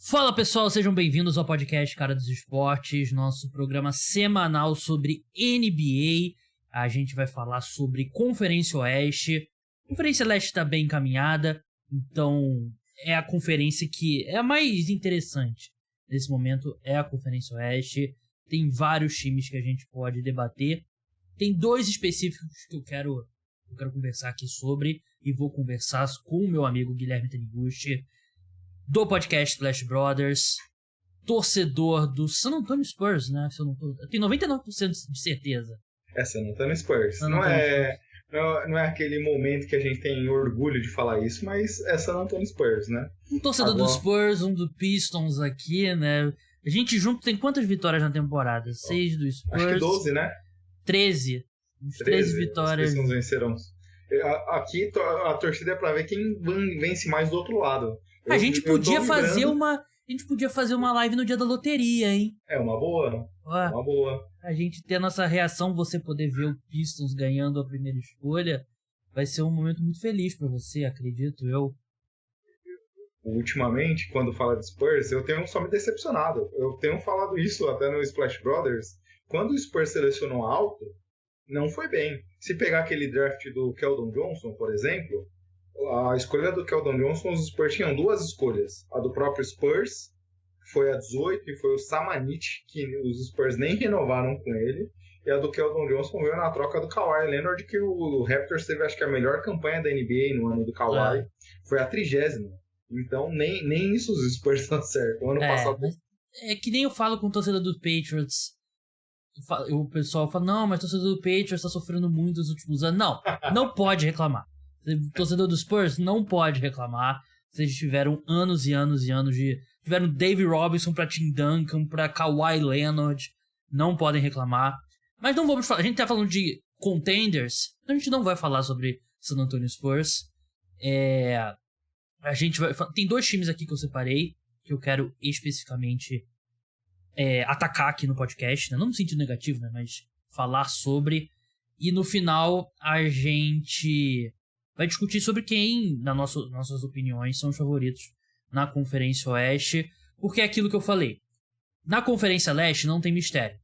Fala pessoal, sejam bem-vindos ao podcast Cara dos Esportes, nosso programa semanal sobre NBA. A gente vai falar sobre Conferência Oeste. Conferência Leste está bem encaminhada, então é a conferência que é a mais interessante nesse momento, é a Conferência Oeste. Tem vários times que a gente pode debater. Tem dois específicos que eu quero conversar aqui sobre, e vou conversar com o meu amigo Guilherme Taniguchi, do podcast Splash Brothers, torcedor do San Antonio Spurs, né? Eu tenho 99% de certeza. É San Antonio Spurs. Não é aquele momento que a gente tem orgulho de falar isso, mas é San Antonio Spurs, né? Um torcedor do Spurs, um do Pistons aqui, né? A gente junto tem quantas vitórias na temporada? 6 do Spurs. Acho que 12, né? 13. 13 vitórias. Os Pistons vencerão. Aqui a torcida é pra ver quem vence mais do outro lado. A gente podia fazer uma live no dia da loteria, hein? É uma boa. Uma boa. A gente ter a nossa reação, você poder ver o Pistons ganhando a primeira escolha, vai ser um momento muito feliz pra você, acredito eu. Ultimamente, quando fala de Spurs, eu tenho só me decepcionado. Eu tenho falado isso até no Splash Brothers. Quando o Spurs selecionou alto, não foi bem. Se pegar aquele draft do Keldon Johnson, por exemplo, a escolha do Keldon Johnson, os Spurs tinham duas escolhas. A do próprio Spurs, que foi a 18, e foi o Samanit, que os Spurs nem renovaram com ele. E a do Keldon Johnson veio na troca do Kawhi Leonard, que o Raptors teve, acho que, a melhor campanha da NBA no ano do Kawhi. Foi a 30ª. Então, nem isso os Spurs estão certo. O ano passado... É que nem eu falo com o torcedor do Patriots. O pessoal fala, não, mas o torcedor do Patriots está sofrendo muito nos últimos anos. Não pode reclamar. O torcedor do Spurs não pode reclamar. Vocês tiveram anos e anos e anos de... Tiveram Dave Robinson pra Tim Duncan, pra Kawhi Leonard. Não podem reclamar. Mas não vamos falar... A gente tá falando de contenders. Então a gente não vai falar sobre San Antonio Spurs. A gente vai... Tem dois times aqui que eu separei, que eu quero especificamente atacar aqui no podcast, né? Não no sentido negativo, né? Mas falar sobre. E no final a gente vai discutir sobre quem, nossas opiniões, são os favoritos na Conferência Oeste, porque é aquilo que eu falei. Na Conferência Leste não tem mistério.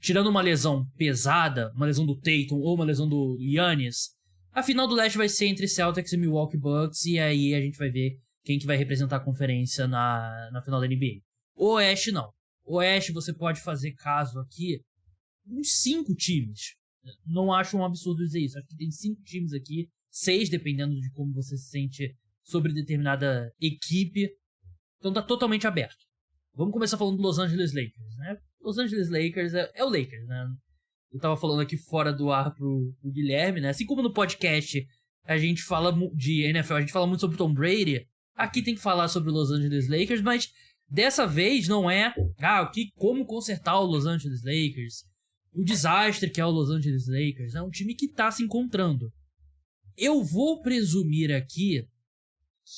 Tirando uma lesão pesada, uma lesão do Tatum ou uma lesão do Giannis, a final do Leste vai ser entre Celtics e Milwaukee Bucks, e aí a gente vai ver quem que vai representar a conferência na final da NBA. O Oeste não. O Oeste você pode fazer caso aqui uns 5 times. Não acho um absurdo dizer isso. Acho que tem 5 times aqui, 6 dependendo de como você se sente sobre determinada equipe. Então tá totalmente aberto. Vamos começar falando do Los Angeles Lakers, né? Los Angeles Lakers é o Lakers, né? Eu tava falando aqui fora do ar pro Guilherme, né? Assim como no podcast a gente fala de NFL, a gente fala muito sobre Tom Brady, aqui tem que falar sobre o Los Angeles Lakers, mas dessa vez não é como consertar o Los Angeles Lakers, o desastre que é o Los Angeles Lakers. É um time que tá se encontrando. Eu vou presumir aqui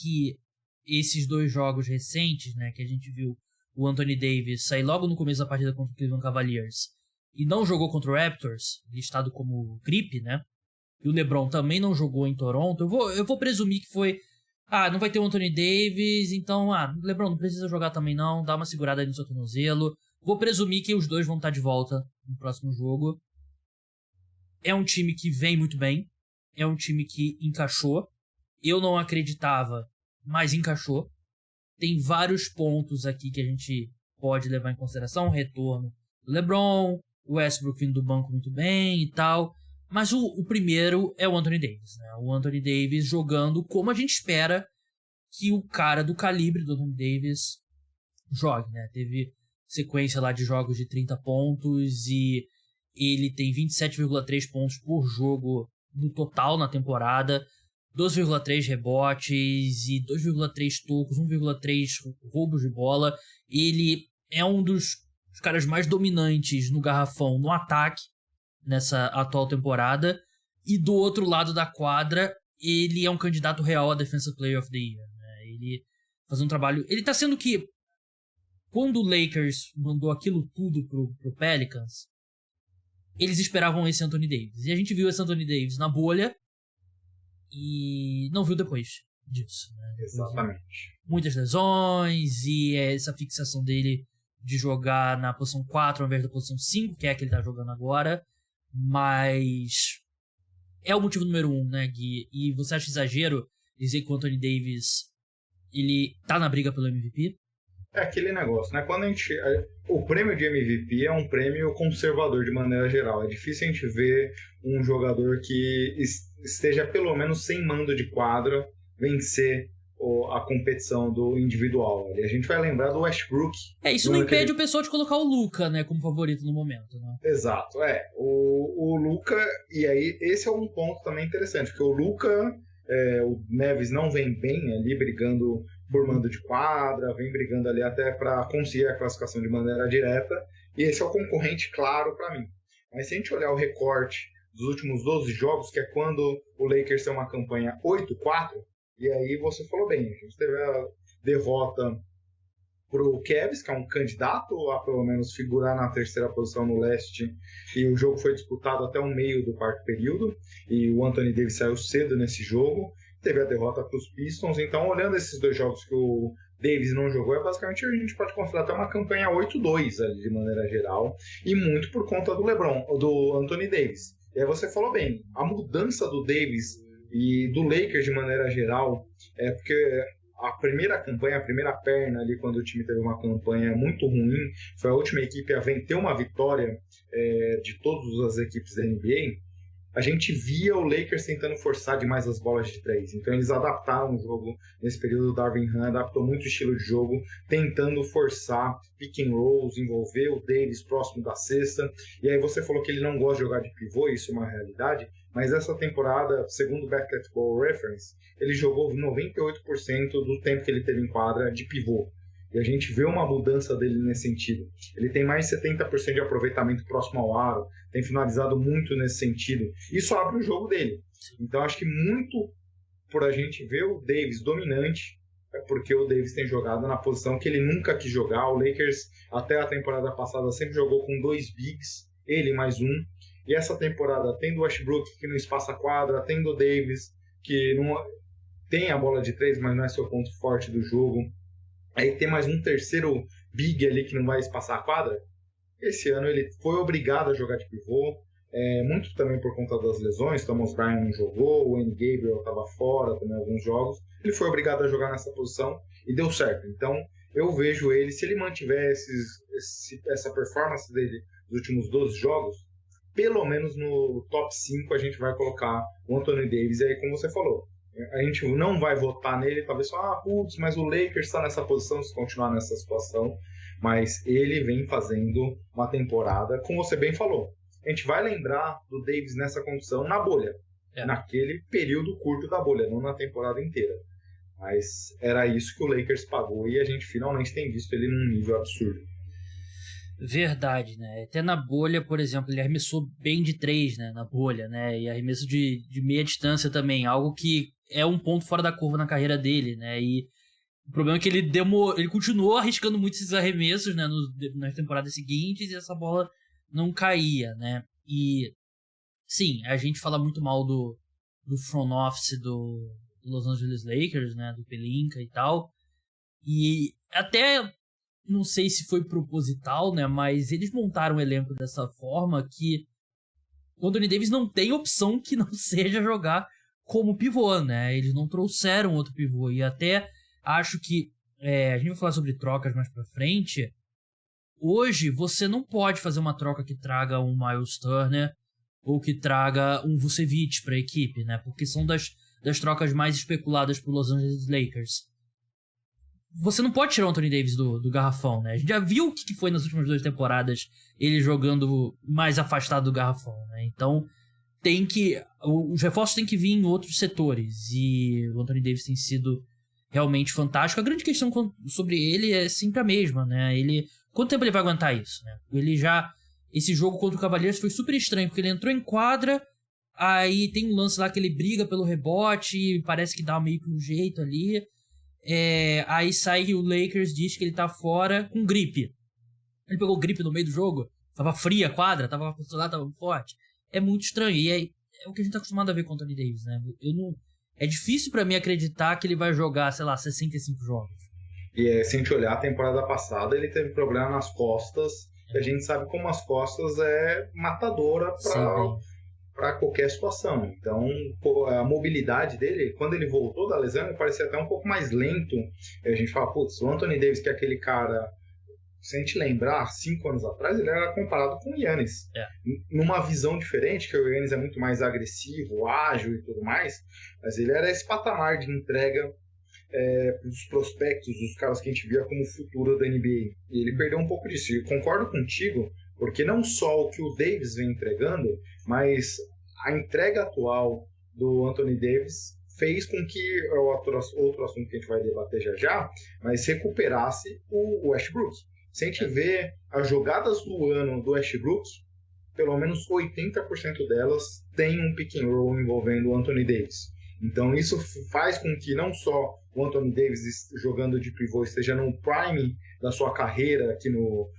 que esses dois jogos recentes, né, que a gente viu o Anthony Davis sair logo no começo da partida contra o Cleveland Cavaliers e não jogou contra o Raptors, listado como gripe, né? E o LeBron também não jogou em Toronto. Eu vou presumir que foi... não vai ter o Anthony Davis, então... LeBron não precisa jogar também não, dá uma segurada aí no seu tornozelo. Vou presumir que os dois vão estar de volta no próximo jogo. É um time que vem muito bem. É um time que encaixou. Eu não acreditava, mas encaixou. Tem vários pontos aqui que a gente pode levar em consideração. O retorno do LeBron, o Westbrook vindo do banco muito bem e tal. Mas o primeiro é o Anthony Davis, né? O Anthony Davis jogando como a gente espera que o cara do calibre do Anthony Davis jogue, né? Teve sequência lá de jogos de 30 pontos e ele tem 27,3 pontos por jogo no total na temporada, 2,3 rebotes e 2,3 tocos, 1,3 roubos de bola. Ele é um dos caras mais dominantes no garrafão, no ataque, nessa atual temporada. E do outro lado da quadra, ele é um candidato real a Defensive Player of the Year, né? Ele faz um trabalho... Ele tá sendo que... Quando o Lakers mandou aquilo tudo pro Pelicans, eles esperavam esse Anthony Davis. E a gente viu esse Anthony Davis na bolha e não viu depois disso, né? Exatamente. muitas lesões e essa fixação dele de jogar na posição 4 ao invés da posição 5, que é a que ele tá jogando agora. Mas é o motivo número 1, né, Gui? E você acha exagero dizer que o Anthony Davis ele tá na briga pelo MVP? É aquele negócio, né? O prêmio de MVP é um prêmio conservador de maneira geral. É difícil a gente ver um jogador que esteja pelo menos sem mando de quadra vencer a competição do individual. A gente vai lembrar do Westbrook. Isso não impede o pessoal de colocar o Luka, né, como favorito no momento, né? Exato, o Luka, e aí esse é um ponto também interessante, porque o Luka, o Neves não vem bem ali brigando por mando de quadra, vem brigando ali até para conseguir a classificação de maneira direta, e esse é o concorrente claro para mim. Mas se a gente olhar o recorte dos últimos 12 jogos, que é quando o Lakers tem uma campanha 8-4, e aí você falou bem, a gente teve a derrota pro Cavs, que é um candidato a pelo menos figurar na terceira posição no leste, e o jogo foi disputado até o meio do quarto período, e o Anthony Davis saiu cedo nesse jogo. Teve a derrota para os Pistons, então olhando esses dois jogos que o Davis não jogou, basicamente a gente pode considerar até uma campanha 8-2 ali, de maneira geral, e muito por conta do Anthony Davis. E aí você falou bem, a mudança do Davis e do Lakers de maneira geral, porque a primeira campanha, a primeira perna ali, quando o time teve uma campanha muito ruim, foi a última equipe a ter uma vitória de todas as equipes da NBA, a gente via o Lakers tentando forçar demais as bolas de 3. Então eles adaptaram o jogo nesse período. O Darvin Ham adaptou muito o estilo de jogo, tentando forçar pick and rolls, envolver o Davis próximo da cesta. E aí você falou que ele não gosta de jogar de pivô, isso é uma realidade, mas essa temporada, segundo o Basketball Reference, ele jogou 98% do tempo que ele teve em quadra de pivô. E a gente vê uma mudança dele nesse sentido. Ele tem mais de 70% de aproveitamento próximo ao aro, tem finalizado muito nesse sentido. Isso abre o jogo dele. Então acho que muito por a gente ver o Davis dominante, é porque o Davis tem jogado na posição que ele nunca quis jogar. O Lakers, até a temporada passada, sempre jogou com 2 bigs, ele mais um. E essa temporada, tendo o Westbrook, que não espaça a quadra, tendo o Davis, que não tem a bola de 3, mas não é seu ponto forte do jogo. Aí tem mais um terceiro big ali que não vai espaçar a quadra. Esse ano ele foi obrigado a jogar de pivô, muito também por conta das lesões. Thomas Bryant não jogou, o Wayne Gabriel estava fora também alguns jogos. Ele foi obrigado a jogar nessa posição e deu certo. Então eu vejo ele, se ele mantiver essa performance dele nos últimos 12 jogos, pelo menos no top 5 a gente vai colocar o Anthony Davis. E aí, como você falou, a gente não vai votar nele, talvez só, mas o Lakers está nessa posição, se continuar nessa situação, mas ele vem fazendo uma temporada, como você bem falou, a gente vai lembrar do Davis nessa condição na bolha, naquele período curto da bolha, não na temporada inteira, mas era isso que o Lakers pagou e a gente finalmente tem visto ele num nível absurdo. Verdade, né? Até na bolha, por exemplo, ele arremessou bem de 3, né? Na bolha, né? E arremesso de meia distância também, algo que é um ponto fora da curva na carreira dele, né? E o problema é que ele continuou arriscando muito esses arremessos, né? Nas temporadas seguintes, e essa bola não caía, né? E sim, a gente fala muito mal do front office do Los Angeles Lakers, né? Do Pelinka e tal. E até não sei se foi proposital, né? Mas eles montaram o elenco dessa forma que o Anthony Davis não tem opção que não seja jogar como pivô, né? Eles não trouxeram outro pivô. E até acho que a gente vai falar sobre trocas mais pra frente. Hoje você não pode fazer uma troca que traga um Miles Turner ou que traga um Vucevic pra equipe, né? Porque são das trocas mais especuladas pro Los Angeles Lakers. Você não pode tirar o Anthony Davis do garrafão, né? A gente já viu o que foi nas últimas 2 temporadas ele jogando mais afastado do garrafão, né? Então os reforços têm que vir em outros setores e o Anthony Davis tem sido realmente fantástico. A grande questão sobre ele é sempre a mesma, né? Quanto tempo ele vai aguentar isso, né? Esse jogo contra o Cavaliers foi super estranho, porque ele entrou em quadra, aí tem um lance lá que ele briga pelo rebote e parece que dá meio que um jeito ali. Aí sai o Lakers, diz que ele tá fora com gripe. Ele pegou gripe no meio do jogo, tava fria a quadra, tava forte. É muito estranho, e é o que a gente tá acostumado a ver com o Anthony Davis, né? é difícil pra mim acreditar que ele vai jogar, sei lá, 65 jogos. E se a gente olhar a temporada passada, ele teve problema nas costas, e a gente sabe como as costas é matadora para qualquer situação. Então, a mobilidade dele, quando ele voltou da lesão, ele parecia até um pouco mais lento. E a gente fala, putz, o Anthony Davis, que é aquele cara, se a gente lembrar, 5 anos atrás, ele era comparado com o Giannis. Numa visão diferente, que o Giannis é muito mais agressivo, ágil e tudo mais, mas ele era esse patamar de entrega dos prospectos, dos caras que a gente via como futuro da NBA. E ele perdeu um pouco disso. E concordo contigo, porque não só o que o Davis vem entregando, mas a entrega atual do Anthony Davis fez com que, outro assunto que a gente vai debater já, mas recuperasse o Westbrook. Se a gente vê as jogadas do ano do Westbrook, pelo menos 80% delas tem um pick and roll envolvendo o Anthony Davis. Então isso faz com que não só o Anthony Davis jogando de pivô esteja no prime da sua carreira aqui no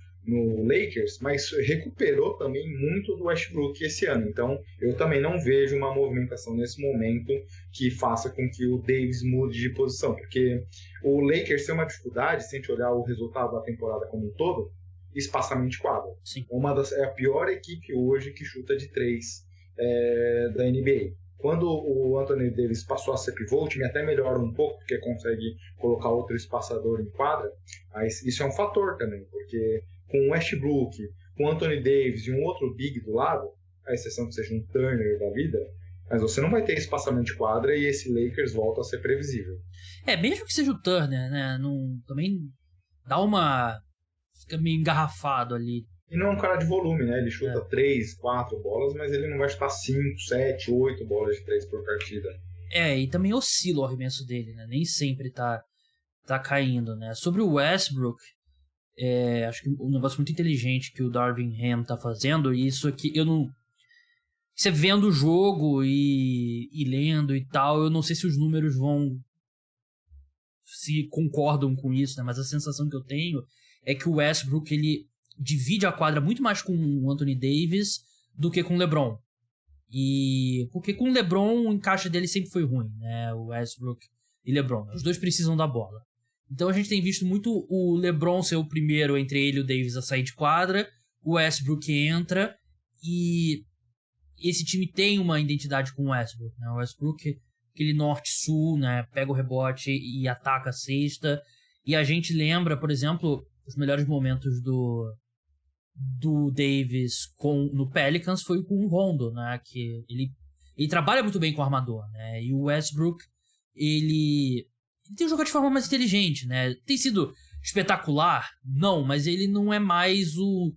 Lakers, mas recuperou também muito do Westbrook esse ano. Então eu também não vejo uma movimentação nesse momento que faça com que o Davis mude de posição, porque o Lakers tem uma dificuldade, se a gente olhar o resultado da temporada como um todo, espaçamento de quadra. Sim. É a pior equipe hoje que chuta de 3 da NBA. Quando o Anthony Davis passou a ser pivô, o time até melhora um pouco, porque consegue colocar outro espaçador em quadra, mas isso é um fator também, porque com o Westbrook, com o Anthony Davis e um outro big do lado, a exceção que seja um Turner da vida, mas você não vai ter espaçamento de quadra e esse Lakers volta a ser previsível. Mesmo que seja o Turner, né, também dá fica meio engarrafado ali. E não é um cara de volume, né? Ele chuta 3, 4 bolas, mas ele não vai chutar 5, 7, 8 bolas de 3 por partida. E também oscila o arremesso dele, né? Nem sempre tá caindo, né? Sobre o Westbrook, acho que um negócio muito inteligente que o Darvin Ham tá fazendo, e isso aqui, eu não... Você vendo o jogo e lendo e tal, eu não sei se os números se concordam com isso, né? Mas a sensação que eu tenho é que o Westbrook, ele divide a quadra muito mais com o Anthony Davis do que com o LeBron. Porque com o LeBron o encaixe dele sempre foi ruim, né? O Westbrook e LeBron. Os dois precisam da bola. Então a gente tem visto muito o LeBron ser o primeiro entre ele e o Davis a sair de quadra, o Westbrook entra e esse time tem uma identidade com o Westbrook, né? O Westbrook, aquele norte-sul, né? Pega o rebote e ataca a cesta. E a gente lembra, por exemplo, os melhores momentos do Davis no Pelicans foi com o Rondo, né? Que ele trabalha muito bem com o armador, né? E o Westbrook, ele tem jogado de forma mais inteligente, né? Tem sido espetacular? Não, mas ele não é mais um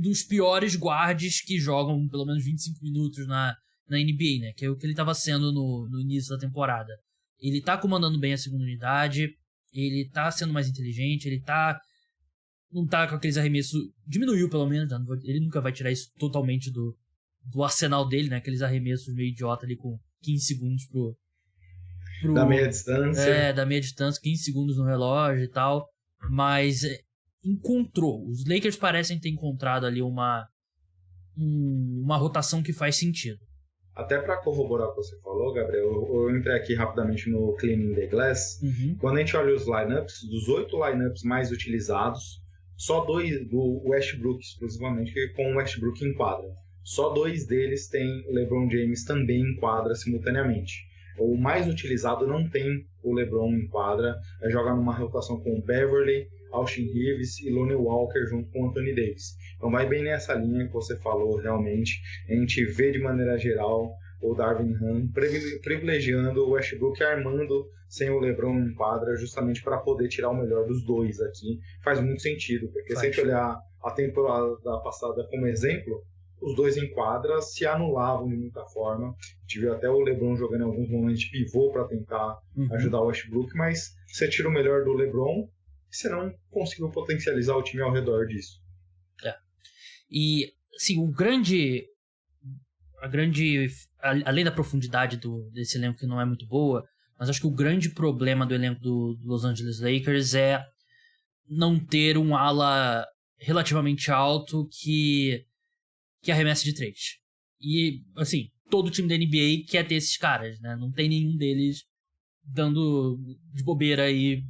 dos piores guards que jogam pelo menos 25 minutos na NBA, né? Que é o que ele estava sendo no início da temporada. Ele tá comandando bem a segunda unidade, ele tá sendo mais inteligente, não tá com aqueles arremessos... Diminuiu, pelo menos, né? Ele nunca vai tirar isso totalmente do arsenal dele, né? Aqueles arremessos meio idiota ali com 15 segundos da meia distância. Da meia distância, 15 segundos no relógio e tal. Mas encontrou. Os Lakers parecem ter encontrado ali uma rotação que faz sentido. Até para corroborar o que você falou, Gabriel, eu entrei aqui rapidamente no Cleaning the Glass. Quando a gente olha os lineups, dos 8 lineups mais utilizados, só 2 do Westbrook exclusivamente, com o Westbrook em quadra. Só 2 deles tem LeBron James também em quadra simultaneamente. O mais utilizado não tem o LeBron em quadra, joga numa rotação com Beverly, Austin Reeves e Lonnie Walker junto com Anthony Davis. Então vai bem nessa linha que você falou realmente. A gente vê de maneira geral o Darvin Ham privilegiando o Westbrook, armando sem o LeBron em quadra, justamente para poder tirar o melhor dos dois aqui. Faz muito sentido, porque se a gente olhar a temporada passada como exemplo, os dois em quadra se anulavam de muita forma. A gente viu até o LeBron jogando em alguns momentos de pivô para tentar ajudar o Westbrook, mas você tira o melhor do LeBron e você não conseguiu potencializar o time ao redor disso. E, assim, além da profundidade desse elenco que não é muito boa, mas acho que o grande problema do elenco do Los Angeles Lakers é não ter um ala relativamente alto que arremessa de 3. E, assim, todo time da NBA quer ter esses caras, né? Não tem nenhum deles dando de bobeira aí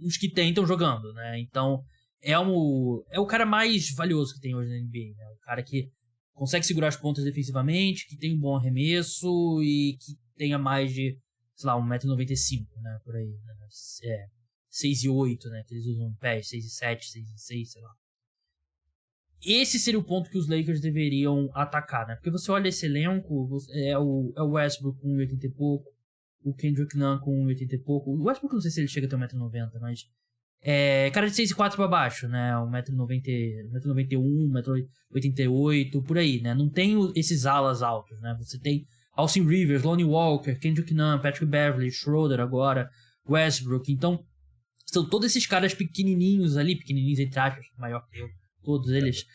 os que estão jogando, né? Então, é o cara mais valioso que tem hoje na NBA, né? O cara que consegue segurar as pontas defensivamente, que tem um bom arremesso e que tenha mais de, sei lá, 1,95 m, né? Por aí, né? 6'8", né? Que eles usam pés, 6'7", 6'6", sei lá. Esse seria o ponto que os Lakers deveriam atacar, né? Porque você olha esse elenco, é o Westbrook com 1,80 e pouco, o Kendrick Nunn com 1,80 e pouco. O Westbrook não sei se ele chega a ter 1,90 m, mas... cara de 6'4" pra baixo, né? 1,91 m, 1,88 m, por aí, né? Não tem esses alas altos, né? Você tem Austin Rivers, Lonnie Walker, Kendrick Nunn, Patrick Beverley, Schroeder agora, Westbrook. Então, são todos esses caras pequenininhos ali, pequenininhos entre aspas, maior que eu, todos eles.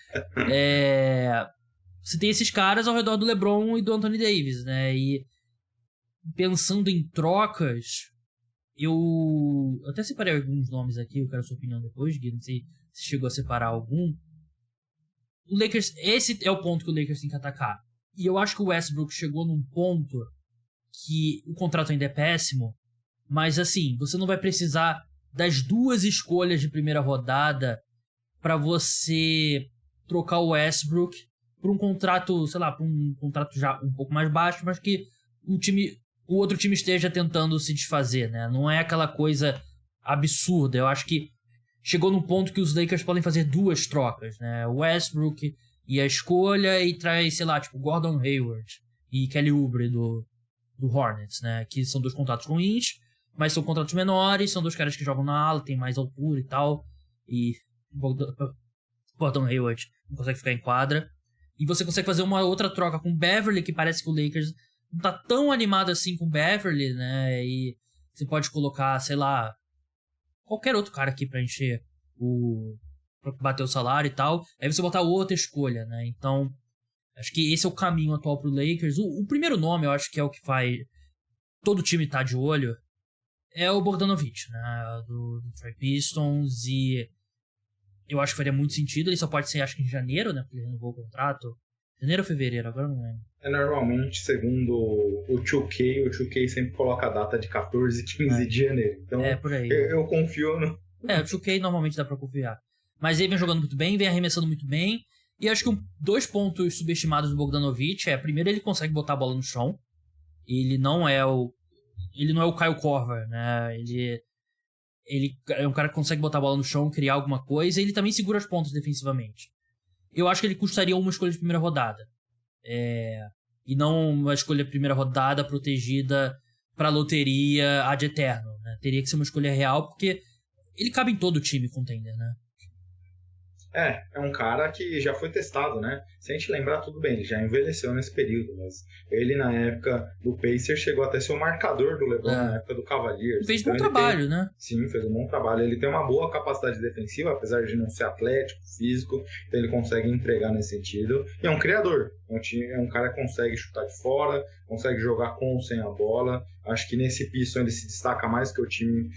Você tem esses caras ao redor do LeBron e do Anthony Davis, né? E pensando em trocas, eu até separei alguns nomes aqui, eu quero a sua opinião depois, Gui, não sei se chegou a separar algum. O Lakers, esse é o ponto que o Lakers tem que atacar. E eu acho que o Westbrook chegou num ponto que o contrato ainda é péssimo, mas assim, você não vai precisar das 2 escolhas de primeira rodada para você trocar o Westbrook por um contrato, sei lá, por um contrato já um pouco mais baixo, mas que o outro time esteja tentando se desfazer, né? Não é aquela coisa absurda. Eu acho que chegou num ponto que os Lakers podem fazer 2 trocas, né? O Westbrook e a escolha e traz, sei lá, tipo Gordon Hayward e Kelly Oubre do Hornets, né? Que são 2 contratos ruins, mas são contratos menores, são 2 caras que jogam na ala, tem mais altura e tal, e Gordon Hayward não consegue ficar em quadra. E você consegue fazer uma outra troca com Beverley, que parece que o Lakers não tá tão animado assim com Beverley, né? E você pode colocar, sei lá, qualquer outro cara aqui pra encher pra bater o salário e tal. Aí você botar outra escolha, né? Então, acho que esse é o caminho atual pro Lakers. O primeiro nome, eu acho que é o que faz todo time tá de olho, é o Bogdanovic, né? Do Detroit Pistons. E eu acho que faria muito sentido. Ele só pode ser, acho que em janeiro, né? Porque ele renovou o contrato. Janeiro ou fevereiro, agora não lembro. Normalmente, segundo o 2K sempre coloca a data de 14 e 15 de janeiro. Então, por aí. Eu confio no... O 2K normalmente dá pra confiar. Mas ele vem jogando muito bem, vem arremessando muito bem. E acho que 2 pontos subestimados do Bogdanovic primeiro, ele consegue botar a bola no chão. Ele não é o Kyle Korver, né? Ele é um cara que consegue botar a bola no chão, criar alguma coisa. E ele também segura as pontas defensivamente. Eu acho que ele custaria uma escolha de primeira rodada. E não uma escolha de primeira rodada protegida pra loteria ad eterno, né? Teria que ser uma escolha real, porque ele cabe em todo o time contender, né? É um cara que já foi testado, né? Se a gente lembrar, tudo bem, ele já envelheceu nesse período, mas ele na época do Pacers chegou até a ser o marcador do LeBron na época do Cavaliers. Fez bom trabalho, né? Sim, fez um bom trabalho. Ele tem uma boa capacidade defensiva, apesar de não ser atlético, físico, então ele consegue entregar nesse sentido. E é um criador, é um cara que consegue chutar de fora, consegue jogar com ou sem a bola. Acho que nesse Pistons ele se destaca mais, que o time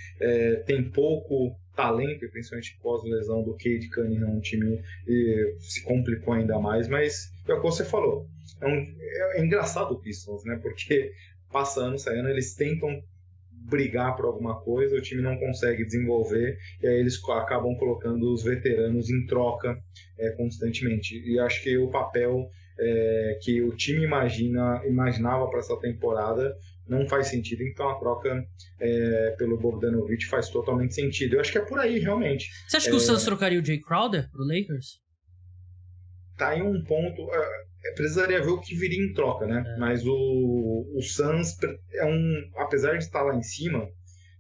tem pouco talento, e principalmente pós-lesão do Cade Cunningham, um time se complicou ainda mais, mas é o que você falou. É engraçado o Pistons, né? Porque passa ano, sai ano, eles tentam brigar por alguma coisa, o time não consegue desenvolver, e aí eles acabam colocando os veteranos em troca constantemente. E acho que o papel que o time imaginava para essa temporada não faz sentido, então a troca pelo Bogdanovic faz totalmente sentido. Eu acho que é por aí, realmente. Você acha que o Suns trocaria o Jay Crowder pro Lakers? Tá em um ponto... precisaria ver o que viria em troca, né? Mas o Suns apesar de estar lá em cima,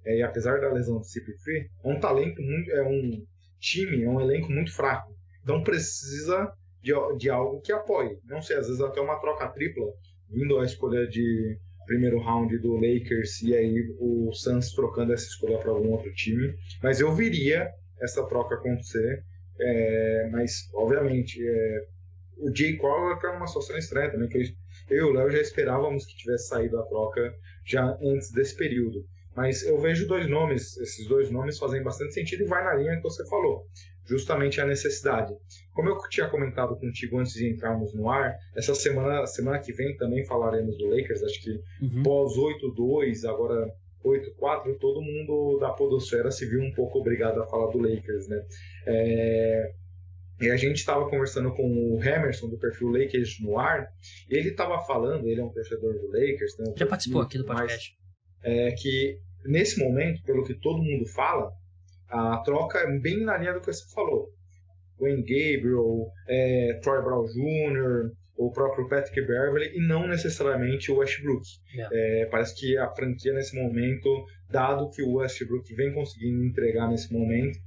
e apesar da lesão do CP3, é um talento muito... É um time, é um elenco muito fraco. Então precisa de algo que apoie. Não sei, às vezes até uma troca tripla, vindo a escolha de primeiro round do Lakers e aí o Suns trocando essa escolha para algum outro time. Mas eu viria essa troca acontecer. Mas, obviamente, o Jay Crowder é uma situação estranha também, que eu e o Léo já esperávamos que tivesse saído a troca já antes desse período. Mas eu vejo 2 nomes, esses 2 nomes fazem bastante sentido e vai na linha que você falou, justamente a necessidade. Como eu tinha comentado contigo antes de entrarmos no ar, essa semana que vem também falaremos do Lakers, acho que pós 8-2, agora 8-4, todo mundo da podosfera se viu um pouco obrigado a falar do Lakers, né? E a gente estava conversando com o Emerson, do perfil Lakers no ar, e ele estava falando, ele é um torcedor do Lakers, né? Já participou aqui do podcast. Que nesse momento, pelo que todo mundo fala, a troca é bem na linha do que você falou. Wayne Gabriel, Troy Brown Jr., o próprio Patrick Beverley, e não necessariamente o Westbrook. Parece que a franquia nesse momento, dado que o Westbrook vem conseguindo entregar nesse momento,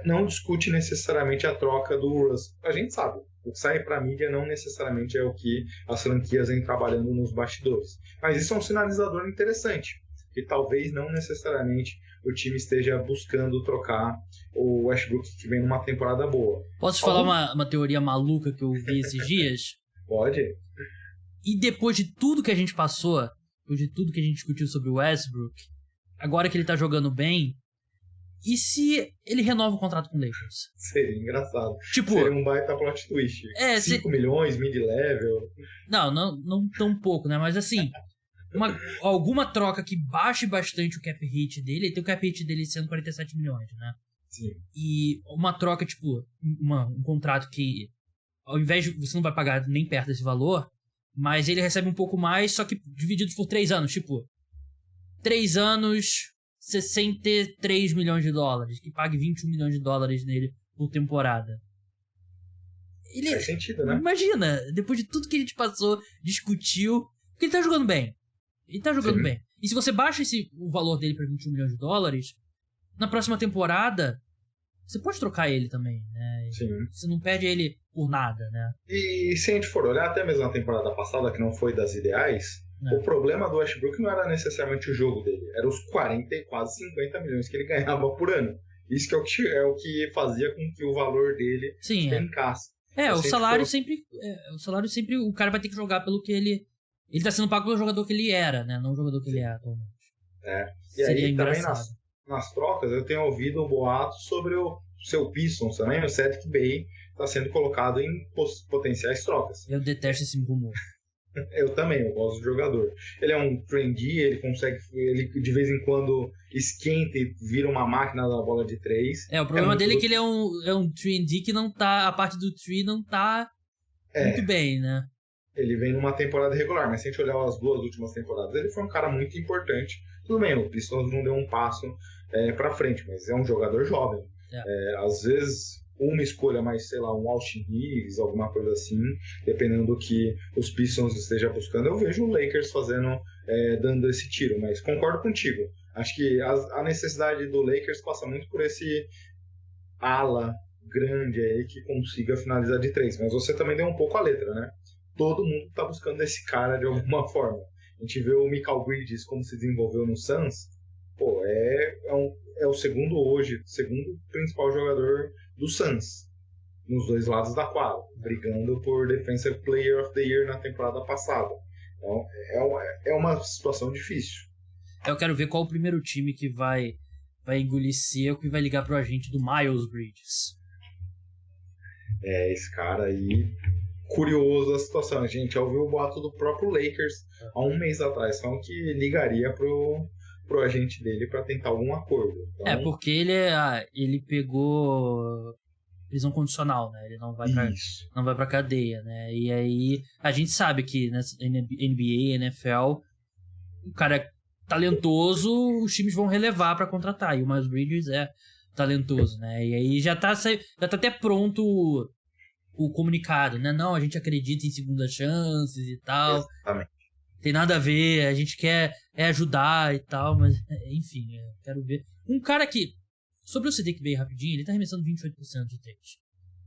não discute necessariamente a troca do Russ. A gente sabe, o que sai para a mídia não necessariamente é o que as franquias vêm trabalhando nos bastidores. Mas isso é um sinalizador interessante, que talvez não necessariamente o time esteja buscando trocar o Westbrook, que vem numa temporada boa. Posso falar uma teoria maluca que eu vi esses dias? Pode. E depois de tudo que a gente passou, depois de tudo que a gente discutiu sobre o Westbrook, agora que ele tá jogando bem, e se ele renova o contrato com o Lakers? Seria engraçado. Tipo, seria um baita plot twist. 5 milhões, mid-level. Não tão pouco, né? Mas assim, alguma troca que baixe bastante o cap hit dele. Ele tem o cap hit dele sendo 47 milhões, né? Sim. E uma troca, tipo, um contrato que, ao invés de você não vai pagar nem perto desse valor, mas ele recebe um pouco mais, só que divididos por 3 anos. Tipo, 3 anos... 63 milhões de dólares, que pague 21 milhões de dólares nele por temporada. Faz sentido, né? Imagina, depois de tudo que a gente passou, discutiu, porque ele tá jogando bem. Ele tá jogando bem. E se você baixa o valor dele para 21 milhões de dólares, na próxima temporada, você pode trocar ele também, né? Sim. Você não perde ele por nada, né? E se a gente for olhar até mesmo na temporada passada, que não foi das ideais, o problema do Westbrook não era necessariamente o jogo dele, era os 40 e quase 50 milhões que ele ganhava por ano. Isso que é o que fazia com que o valor dele encasse. O salário sempre, o cara vai ter que jogar pelo que ele tá sendo pago pelo jogador que ele era, né? Não o jogador que ele é atualmente. E seria aí engraçado. também nas trocas eu tenho ouvido um boato sobre o seu Pistons também, o Saddiq Bey está sendo colocado em potenciais trocas. Eu detesto esse rumor. Eu também, eu gosto do jogador. Ele é um trendy, ele de vez em quando esquenta e vira uma máquina da bola de 3. O problema dele é que ele é um trendy que não tá, a parte do tree não tá muito bem, né? Ele vem numa temporada regular, mas se a gente olhar as 2 últimas temporadas, ele foi um cara muito importante. Tudo bem, o Pistons não deu um passo pra frente, mas é um jogador jovem. Às vezes uma escolha mais, sei lá, um Austin Reeves, alguma coisa assim, dependendo do que os Pistons estejam buscando. Eu vejo o Lakers dando esse tiro, mas concordo contigo. Acho que a necessidade do Lakers passa muito por esse ala grande aí que consiga finalizar de 3, mas você também deu um pouco a letra, né? Todo mundo tá buscando esse cara de alguma forma. A gente vê o Mikal Bridges como se desenvolveu no Suns, é o segundo principal jogador do Suns, nos 2 lados da quadra, brigando por Defensive Player of the Year na temporada passada. Então, é uma situação difícil. Eu quero ver qual o primeiro time que vai engolir seco e vai ligar pro agente do Miles Bridges. Esse cara aí, curioso a situação. A gente já ouviu o boato do próprio Lakers há um mês atrás, falando que ligaria pro agente dele para tentar algum acordo. Então, porque ele pegou prisão condicional, né? Ele não vai pra cadeia, né? E aí a gente sabe que nessa NBA, NFL, o cara é talentoso, os times vão relevar para contratar. E o Miles Bridges é talentoso, né? E aí já tá até pronto o comunicado, né? Não, a gente acredita em segundas chances e tal. Exatamente. Tem nada a ver, a gente quer ajudar e tal, mas enfim, quero ver. Um cara que, sobre o Saddiq Bey rapidinho, ele tá arremessando 28% de 3.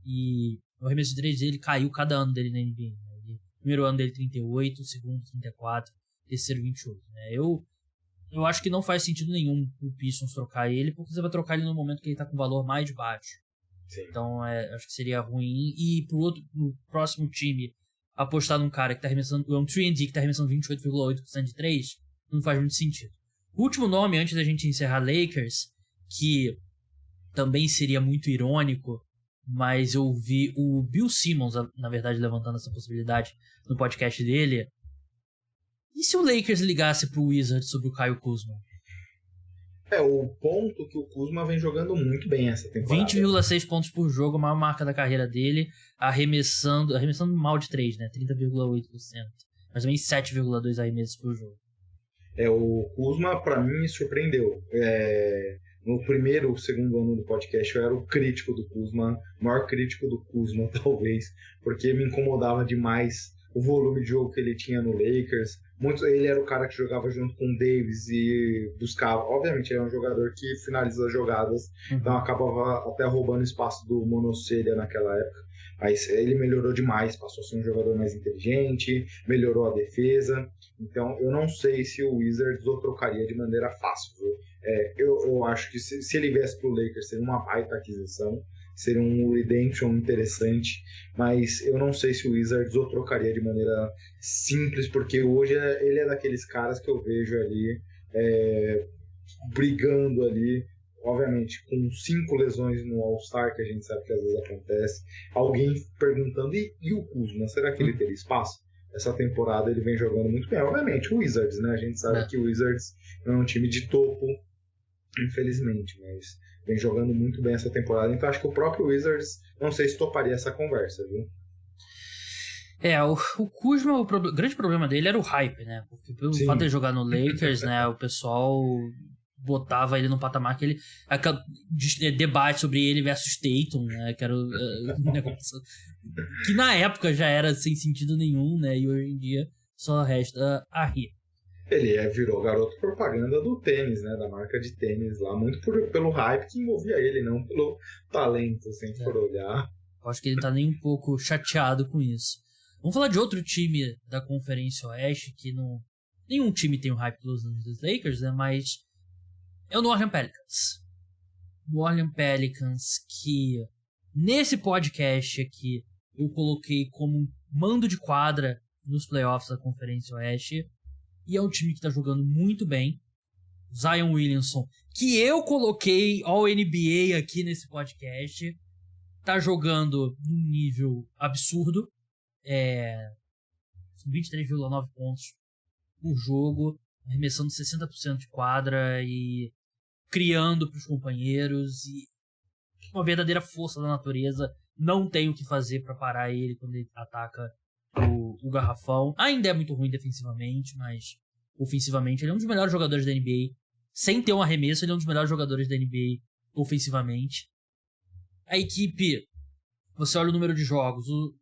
E o arremesso de 3 dele caiu cada ano dele na NBA. Né? Primeiro ano dele 38, segundo 34, terceiro 28. Né? Eu acho que não faz sentido nenhum o Pistons trocar ele, porque você vai trocar ele no momento que ele tá com valor mais baixo. Sim. Então acho que seria ruim. E pro próximo time apostar num cara que tá arremessando, é um 3&D que tá arremessando 28,8% de 3, não faz muito sentido. O último nome, antes da gente encerrar Lakers, que também seria muito irônico, mas eu vi o Bill Simmons, na verdade, levantando essa possibilidade no podcast dele. E se o Lakers ligasse pro Wizards sobre o Kyle Kuzma? O ponto que o Kuzma vem jogando muito bem essa temporada. 20,6 pontos por jogo, a maior marca da carreira dele, arremessando mal de 3, né? 30,8%. Mas também 7,2 arremessos por jogo. O Kuzma, pra mim, me surpreendeu. No segundo ano do podcast, eu era o crítico do Kuzma, o maior crítico do Kuzma, talvez, porque me incomodava demais o volume de jogo que ele tinha no Lakers. Ele era o cara que jogava junto com o Davis e buscava. Obviamente, ele é um jogador que finaliza as jogadas, então acabava até roubando espaço do Monocelha naquela época. Mas ele melhorou demais, passou a ser um jogador mais inteligente, melhorou a defesa. Então, eu não sei se o Wizards o trocaria de maneira fácil. Eu acho que se ele viesse pro Lakers, seria uma baita aquisição, seria um redemption interessante, mas eu não sei se o Wizards o trocaria de maneira simples, porque hoje ele é daqueles caras que eu vejo ali brigando ali, obviamente com 5 lesões no All-Star, que a gente sabe que às vezes acontece, alguém perguntando, e o Kuzma, será que ele teria espaço? Essa temporada ele vem jogando muito bem, obviamente o Wizards, né? A gente sabe que o Wizards não é um time de topo, infelizmente, mas vem jogando muito bem essa temporada, então acho que o próprio Wizards, não sei se toparia essa conversa, viu? O Kuzma, o grande problema dele era o hype, né? Porque pelo fato de ele jogar no Lakers, né, o pessoal botava ele no patamar que ele... Aquele debate sobre ele versus Tatum, né? Que era um negócio que na época já era sem sentido nenhum, né? E hoje em dia só resta a rir. Ele virou garoto propaganda do tênis, né? Da marca de tênis lá, muito pelo hype que envolvia ele, não pelo talento, se for olhar. Acho que ele tá nem um pouco chateado com isso. Vamos falar de outro time da Conferência Oeste, que não... Nenhum time tem o hype dos Lakers, né? Mas é o New Orleans Pelicans. New Orleans Pelicans, que nesse podcast aqui eu coloquei como um mando de quadra nos playoffs da Conferência Oeste. E é um time que tá jogando muito bem. Zion Williamson, que eu coloquei ao NBA aqui nesse podcast, tá jogando num nível absurdo. 23,9 pontos por jogo, arremessando 60% de quadra e criando para os companheiros. E uma verdadeira força da natureza. Não tem o que fazer para parar ele quando ele ataca o garrafão. Ainda é muito ruim defensivamente, mas ofensivamente ele é um dos melhores jogadores da NBA. Sem ter um arremesso, ele é um dos melhores jogadores da NBA ofensivamente. A equipe, você olha o número de jogos, o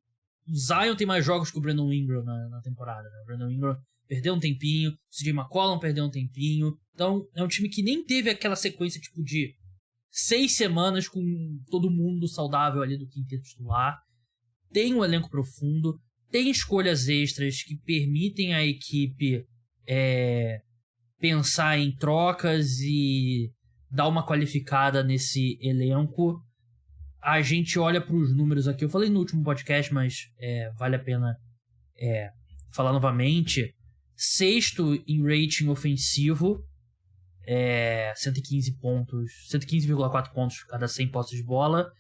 Zion tem mais jogos que o Brandon Ingram na temporada, né? O Brandon Ingram perdeu um tempinho, o CJ McCollum perdeu um tempinho. Então é um time que nem teve aquela sequência tipo de 6 semanas com todo mundo saudável ali do quinteto titular. Tem um elenco profundo, tem escolhas extras que permitem a equipe pensar em trocas e dar uma qualificada nesse elenco. A gente olha para os números aqui, eu falei no último podcast, mas vale a pena falar novamente. 6º em rating ofensivo, 115 pontos, 115,4 pontos cada 100 posses de bola.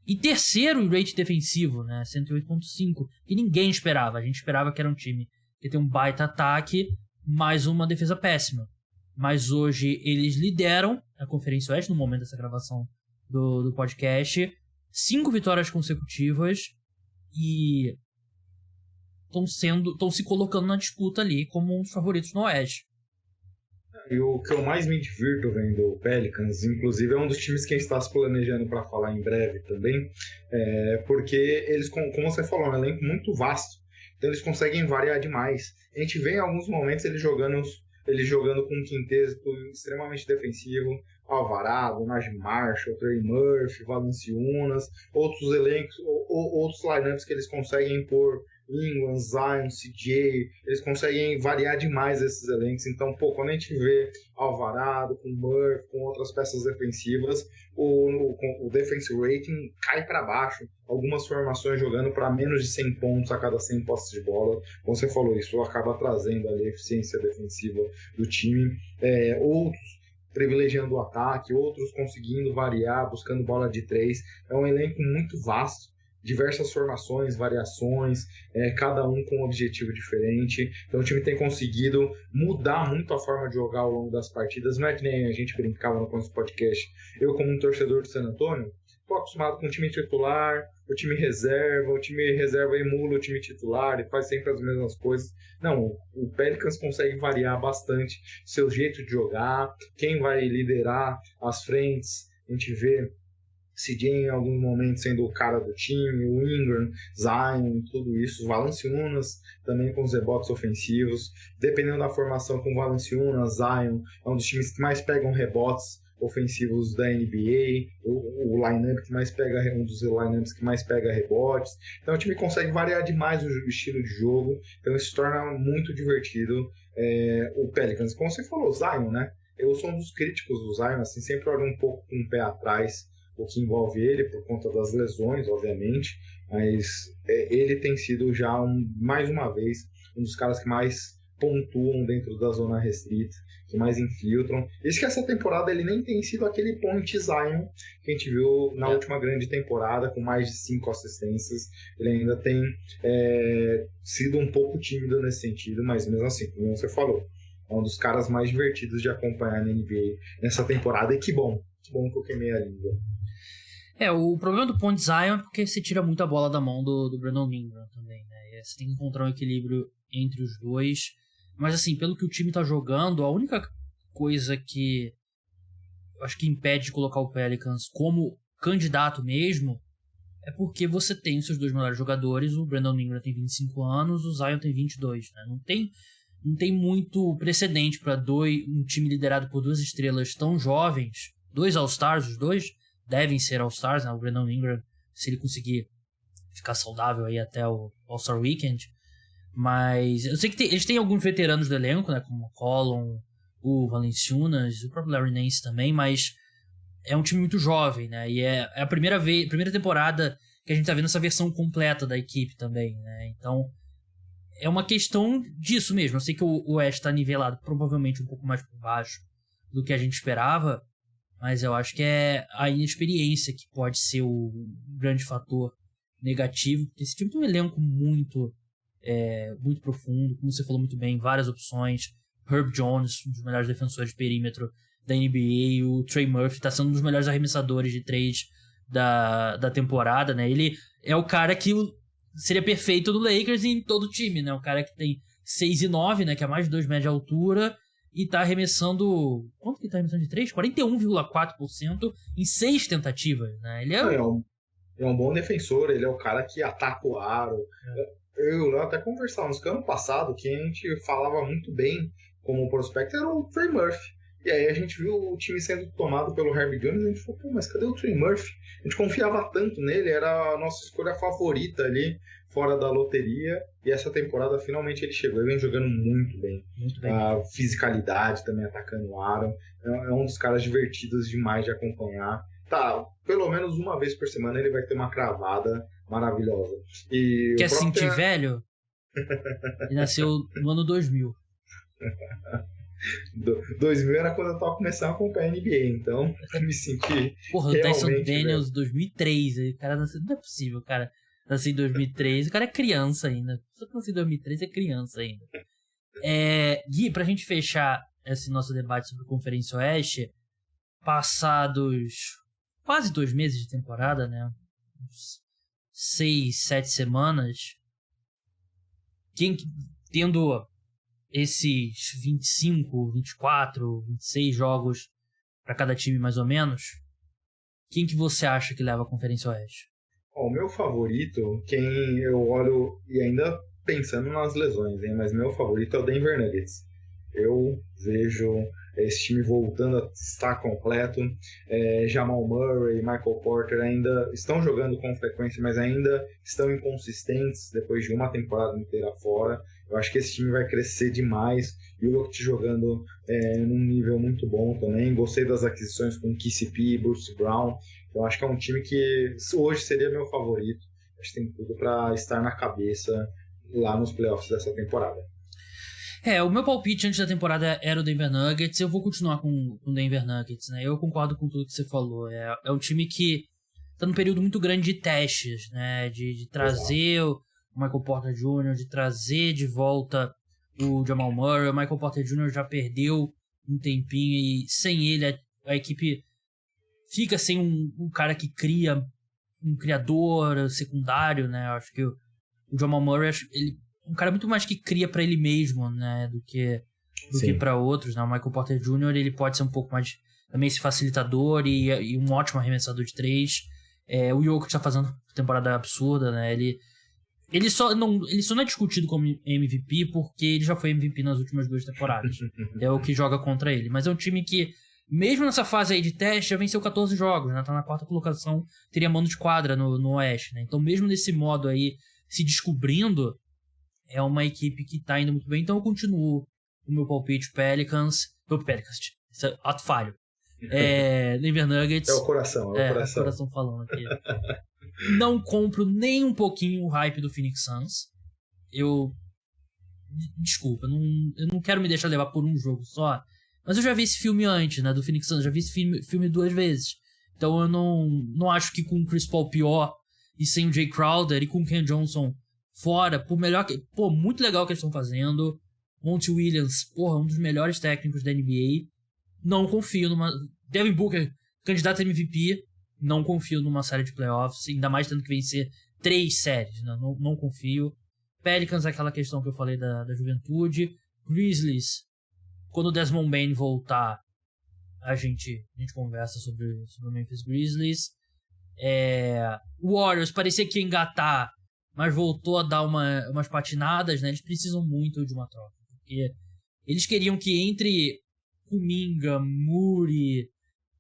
E 3º em rating defensivo, né, 108,5, que ninguém esperava. A gente esperava que era um time que tem um baita ataque, mais uma defesa péssima. Mas hoje eles lideram a Conferência Oeste, no momento dessa gravação do podcast. 5 vitórias consecutivas e estão se colocando na disputa ali como um dos favoritos no Oeste. E o que eu mais me divirto vendo o Pelicans, inclusive é um dos times que a gente está se planejando para falar em breve também, porque eles, como você falou, é um elenco muito vasto, então eles conseguem variar demais. A gente vê em alguns momentos eles jogando com um quinteto extremamente defensivo, Alvarado, Najee Marshall, Trey Murphy, Valanciunas, outros elencos, outros lineups que eles conseguem pôr Ingram, Zion, CJ, eles conseguem variar demais esses elencos. Então, quando a gente vê Alvarado com Murphy, com outras peças defensivas, o defensive rating cai para baixo. Algumas formações jogando para menos de 100 pontos a cada 100 posses de bola. Como você falou, isso acaba trazendo ali a eficiência defensiva do time. Outros privilegiando o ataque, outros conseguindo variar, buscando bola de 3. É um elenco muito vasto diversas formações, variações, cada um com um objetivo diferente. Então o time tem conseguido mudar muito a forma de jogar ao longo das partidas. Não é que nem a gente brincava no começo do podcast. Eu, como um torcedor do San Antonio, estou acostumado com o time titular, o time reserva emula o time titular e faz sempre as mesmas coisas. Não, o Pelicans consegue variar bastante seu jeito de jogar, quem vai liderar as frentes. A gente vê CJ em algum momento sendo o cara do time, o Ingram, Zion, tudo isso, o Valanciunas também com os rebotes ofensivos. Dependendo da formação com o Valanciunas, Zion é um dos times que mais pegam rebotes ofensivos da NBA, o lineup que mais pega, um dos lineups que mais pega rebotes. Então o time consegue variar demais o estilo de jogo, então isso torna muito divertido o Pelicans. Como você falou, Zion, né? Eu sou um dos críticos do Zion, assim, sempre olho um pouco com o pé atrás o que envolve ele, por conta das lesões, obviamente, mas ele tem sido já, mais uma vez, um dos caras que mais pontuam dentro da zona restrita, que mais infiltram. Isso que essa temporada ele nem tem sido aquele point Zion que a gente viu na última grande temporada, com mais de 5 assistências. Ele ainda tem sido um pouco tímido nesse sentido, mas mesmo assim, como você falou, é um dos caras mais divertidos de acompanhar na NBA nessa temporada, e que bom que eu queimei a língua. O problema do point Zion é porque você tira muito a bola da mão do Brandon Ingram também, né? Você tem que encontrar um equilíbrio entre os dois. Mas assim, pelo que o time tá jogando, a única coisa que eu acho que impede de colocar o Pelicans como candidato mesmo é porque você tem os seus dois melhores jogadores. O Brandon Ingram tem 25 anos, o Zion tem 22, né? Não tem muito precedente para um time liderado por duas estrelas tão jovens, 2 All-Stars, os dois devem ser All-Stars, né? O Brandon Ingram, se ele conseguir ficar saudável aí até o All-Star Weekend. Mas eu sei que eles têm alguns veteranos do elenco, né? Como o Collum, o Valanciunas, o próprio Larry Nance também, mas é um time muito jovem, né? E é a primeira temporada que a gente tá vendo essa versão completa da equipe também, né? Então é uma questão disso mesmo. Eu sei que o West tá nivelado provavelmente um pouco mais por baixo do que a gente esperava, mas eu acho que é a inexperiência que pode ser o grande fator negativo, porque esse time tem um elenco muito profundo, como você falou muito bem, várias opções. Herb Jones, um dos melhores defensores de perímetro da NBA, o Trey Murphy está sendo um dos melhores arremessadores de 3 da temporada, né? Ele é o cara que seria perfeito do Lakers em todo o time, né? O cara que tem 6'9", né? Que é mais de 2 metros de altura, e tá arremessando... Quanto que tá arremessando de 3? 41,4% em 6 tentativas, né? Ele é um bom defensor, ele é o cara que ataca o aro. Eu até conversávamos que ano passado, quem a gente falava muito bem como prospecto era o Trey Murphy. E aí a gente viu o time sendo tomado pelo Herb Jones e a gente falou, pô, mas cadê o Trey Murphy? A gente confiava tanto nele, era a nossa escolha favorita ali, fora da loteria. E essa temporada finalmente ele chegou. Ele vem jogando muito bem. Muito bem. A fisicalidade também atacando o aro. É um dos caras divertidos demais de acompanhar. Tá, pelo menos uma vez por semana ele vai ter uma cravada maravilhosa. E quer sentir velho? Ele nasceu no ano 2000. 2000 era quando eu tava começando a acompanhar a NBA, então eu me senti Porra, o Tyson Daniels 2003, o cara nasceu, não é possível, cara nasceu em 2003, o cara é criança ainda, só que nasceu em 2003 é criança ainda. Gui, pra gente fechar esse nosso debate sobre a Conferência Oeste, passados quase 2 meses de temporada, né, 6, 7 semanas, tendo esses 25, 24, 26 jogos para cada time mais ou menos, quem que você acha que leva a Conferência Oeste? O meu favorito, quem eu olho, e ainda pensando nas lesões, hein, mas meu favorito é o Denver Nuggets. Eu vejo esse time voltando a estar completo. Jamal Murray e Michael Porter ainda estão jogando com frequência, mas ainda estão inconsistentes depois de uma temporada inteira fora. Eu acho que esse time vai crescer demais. E o Jokic jogando num nível muito bom também. Gostei das aquisições com KCP e Bruce Brown. Eu acho que é um time que hoje seria meu favorito. Acho que tem tudo para estar na cabeça lá nos playoffs dessa temporada. O meu palpite antes da temporada era o Denver Nuggets. Eu vou continuar com o Denver Nuggets, né? Eu concordo com tudo que você falou. É um time que tá num período muito grande de testes, né? De trazer o Michael Porter Jr., de trazer de volta o Jamal Murray. O Michael Porter Jr. já perdeu um tempinho e sem ele a equipe fica sem um cara que cria, um criador secundário, né? Eu acho que o Jamal Murray, ele é um cara muito mais que cria pra ele mesmo, né? Do que pra outros, né? O Michael Porter Jr., ele pode ser um pouco mais também esse facilitador e um ótimo arremessador de 3. O Jokic tá fazendo temporada absurda, né? Ele só não é discutido como MVP porque ele já foi MVP nas últimas 2 temporadas. É o que joga contra ele. Mas é um time que, mesmo nessa fase aí de teste, já venceu 14 jogos, né? Tá na 4ª colocação, teria mando de quadra no Oeste, né? Então, mesmo nesse modo aí, se descobrindo, é uma equipe que tá indo muito bem. Então, eu continuo o meu palpite Pelicans. Isso é ato falho. Denver Nuggets. É o coração. É o coração falando aqui. Não compro nem um pouquinho o hype do Phoenix Suns. Desculpa, eu não quero me deixar levar por um jogo só. Mas eu já vi esse filme antes, né? Do Phoenix Suns. Já vi esse filme 2 vezes. Então eu não acho que com o Chris Paul pior e sem o Jay Crowder e com o Ken Johnson fora, por melhor que... Pô, muito legal o que eles estão fazendo. Monty Williams, porra, um dos melhores técnicos da NBA. Não confio numa... Devin Booker, candidato a MVP. Não confio numa série de playoffs, ainda mais tendo que vencer 3 séries, né? Não confio. Pelicans é aquela questão que eu falei da juventude. Grizzlies, quando o Desmond Bane voltar, a gente conversa sobre o Memphis Grizzlies. Warriors parecia que ia engatar, mas voltou a dar umas patinadas, né? Eles precisam muito de uma troca, porque eles queriam que entre Kuminga, Muri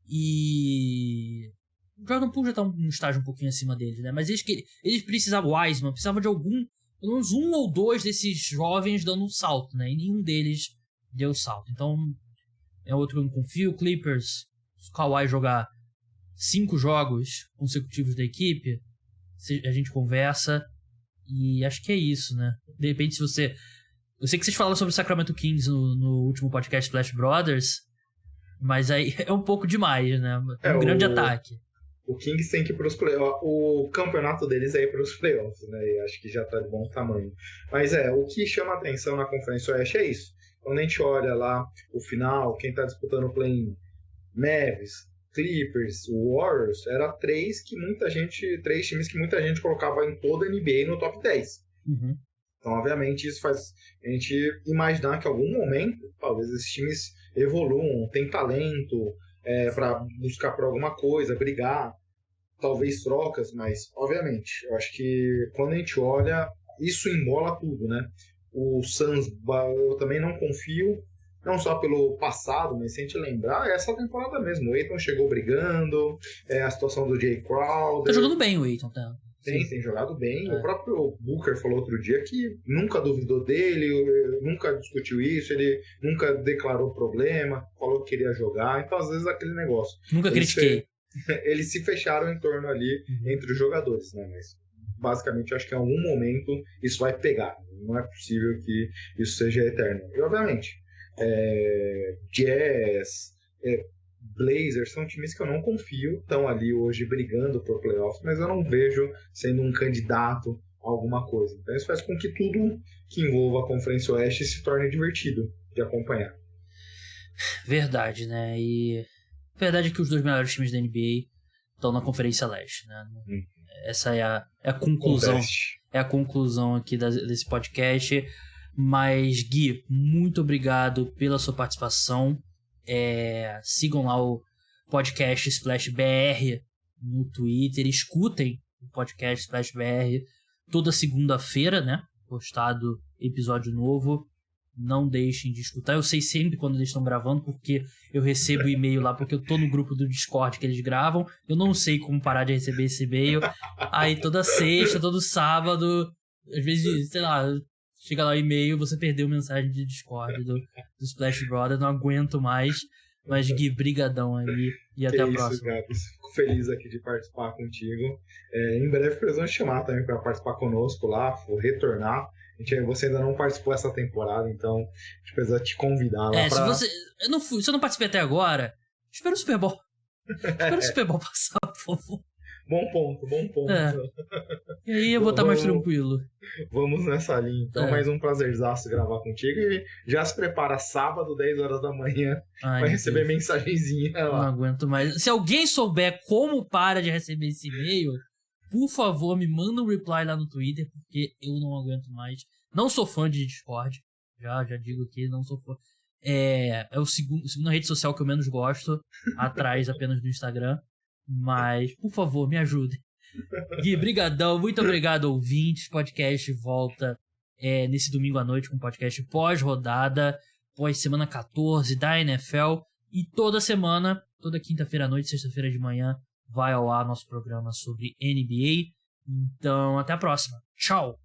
e... O Jordan Poole já tá num estágio um pouquinho acima deles, né? Mas eles precisavam, Wiseman, precisavam de pelo menos 1 ou 2 desses jovens dando um salto, né? E nenhum deles deu salto. Então, é outro que eu não confio. Clippers, se o Kawhi jogar 5 jogos consecutivos da equipe, a gente conversa. E acho que é isso, né? De repente, se você... Eu sei que vocês falaram sobre o Sacramento Kings no último podcast Splash Brothers, mas aí é um pouco demais, né? É um grande ataque. O Kings tem que ir para os playoffs. O campeonato deles é ir para os playoffs, né? E acho que já está de bom tamanho. Mas o que chama a atenção na Conferência Oeste é isso. Quando a gente olha lá o final, quem está disputando o play-in, Mavs, Clippers, Warriors, era 3 times que muita gente colocava em toda a NBA no top 10. Uhum. Então, obviamente, isso faz a gente imaginar que em algum momento, talvez esses times evoluam, tem talento, para buscar por alguma coisa, brigar, talvez trocas, mas obviamente, eu acho que quando a gente olha, isso embola tudo, né? O Suns, eu também não confio, não só pelo passado, mas se a gente lembrar, é essa temporada mesmo. O Ayton chegou brigando, a situação do Jay Crowder. Tá jogando bem o Ayton, tá? Tem jogado bem. O próprio Booker falou outro dia que nunca duvidou dele, nunca discutiu isso, ele nunca declarou problema, falou que queria jogar. Então, às vezes, aquele negócio. Nunca critiquei. Eles se fecharam em torno ali entre os jogadores, né? Mas, basicamente, acho que em algum momento isso vai pegar. Não é possível que isso seja eterno. E, obviamente, Jazz... Blazers são times que eu não confio, estão ali hoje brigando por playoffs, mas eu não vejo sendo um candidato a alguma coisa. Então isso faz com que tudo que envolva a Conferência Oeste se torne divertido de acompanhar. Verdade, né? E verdade é que os 2 melhores times da NBA estão na Conferência Leste, né? Essa é a conclusão. É a conclusão aqui desse podcast. Mas, Gui, muito obrigado pela sua participação. Sigam lá o podcast Splash BR no Twitter, escutem o podcast Splash BR toda segunda-feira, né? Postado episódio novo. Não deixem de escutar. Eu sei sempre quando eles estão gravando, porque eu recebo e-mail lá, porque eu tô no grupo do Discord que eles gravam. Eu não sei como parar de receber esse e-mail. Aí toda sexta, todo sábado, às vezes, sei lá, chega lá o e-mail, você perdeu mensagem de Discord do Splash Brothers, não aguento mais. Mas, Gui, brigadão aí e até a próxima. Gabs. Fico feliz aqui de participar contigo. Em breve eles vão te chamar também para participar conosco lá, vou retornar. Você ainda não participou essa temporada, então a gente precisa te convidar lá pra... Se eu não participei até agora, espera o Super Bowl. Espera o Super Bowl passar, por favor. Bom ponto. E aí eu vou estar mais tranquilo. Vamos nessa linha, então. Mais um prazerzaço gravar contigo. E já se prepara sábado, 10 horas da manhã, vai receber mensagenzinha lá. Não aguento mais. Se alguém souber como para de receber esse e-mail, por favor, me manda um reply lá no Twitter, porque eu não aguento mais. Não sou fã de Discord. Já digo aqui, não sou fã. É a segunda rede social que eu menos gosto, atrás apenas do Instagram. Mas, por favor, me ajude. Gui, brigadão, muito obrigado, ouvintes. Podcast volta nesse domingo à noite com podcast pós-rodada, pós-semana 14 da NFL. E toda semana, toda quinta-feira à noite, sexta-feira de manhã, vai ao ar nosso programa sobre NBA. Então, até a próxima. Tchau!